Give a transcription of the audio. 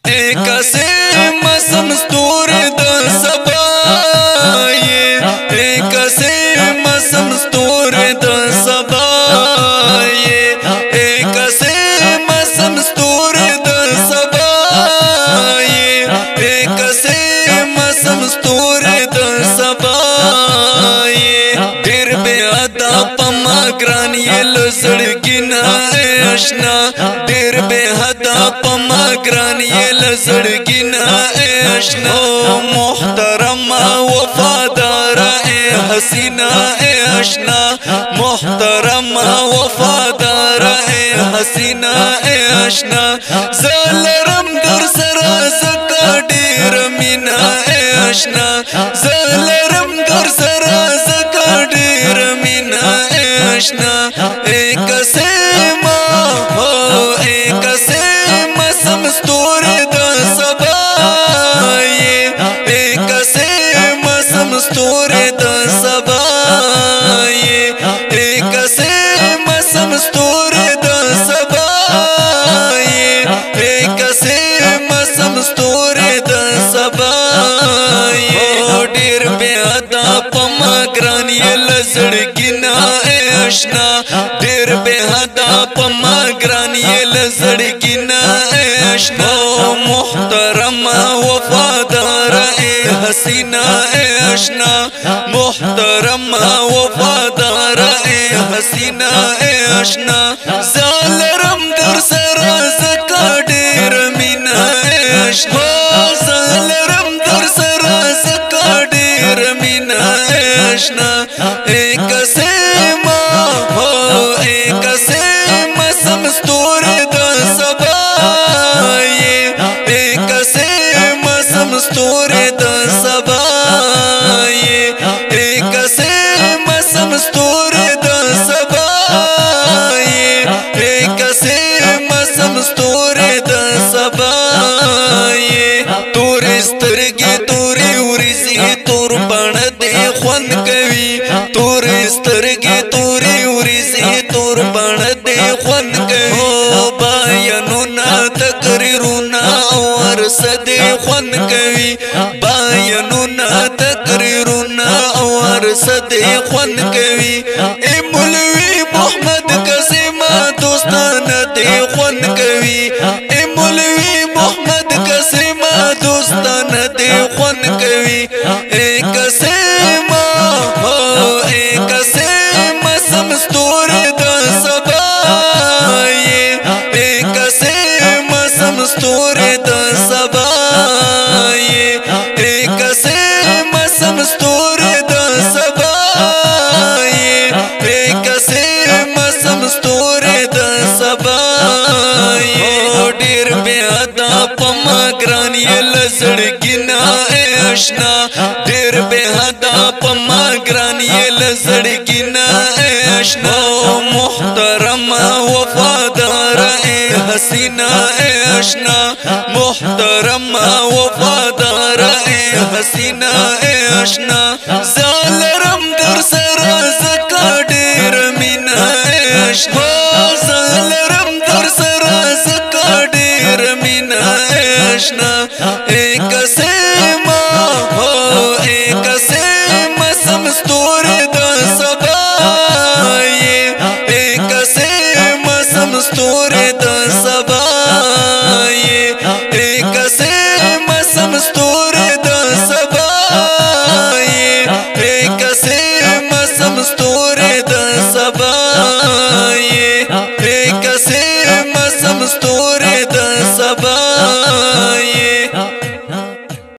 کسے مسم ستوري د سبا یې کسے مسم ستوري د سبا یې کسے مسم ستوري د سبا یې کسے مسم ستوري د سبا یې ډېر بے ادا پما ګران یې لزړګینا آشنا ډېر بے ادا پما ګران یې لزړګینا آشنا محترم وفادار حسینا آشنا محترم وفادار حسینا آشنا زلرم در سرا زکا ډېر مینا آشنا زلرم در سرا زکا ډېر مینا آشنا کسے ما کسے مسم ستوري د سبا یې کسے مسم ستوري د سبا یې کسے مسم ستوري د سبا یې کسے مسم ستوري د سبا یې ډېر بے ادا پما ګران یې لزړګینا آشنا ډېر بے ادا پما ګران یې لزړګینا آشنا محترم وفادار حسینا آشنا محترم وفادار حسینا آشنا زالرم در سرا زکا ډېر مینا آشنا زالرم در سرا زکا ډېر مینا آشنا کسے ما کسے مسم ستوري د سبا یې کسے مسم ستوري د سبا یې کسے مسم ستوري د سبا یې کسے مسم ستوري د سبا یې تورې سترګې تورې ورځې تور بڼ دې خوند کوي تورې سترګې تورې ورځې تور بڼ دې خوند کوي بیانونه تقریرونه ورسه دې خوند کوي بیانونه تقریرونه ورسه دې خوند کوي ای مولوي محمد قاسم دوستانه دې خوند کوي ای مولوي محمد قاسم دوستانه دې خوند کوي کسے ما کسے مسم ستوري د سبا یې کسے مسم ستوري د سبا یې کسے مسم ستوري د سبا یې کسے مسم ستوري د سبا یې ډېر بے ادا پما ګران یې لزړګینا آشنا ډېر بے ادا پما ګران یې لزړګینا آشنا محترم وفادار حسینا آشنا محترم وفادار حسینا آشنا زالرم در سرا زکا ډېر مینا آشنا زالرم در سرا زکا ډېر مینا آشنا کسے ما کسے مسم ستوري د سبا یې کسے مسم ستوري د سبا یې کسے مسم ستوري د سبا یې کسے مسم ستوري د سبا یې کسے مسم ستوري د سبا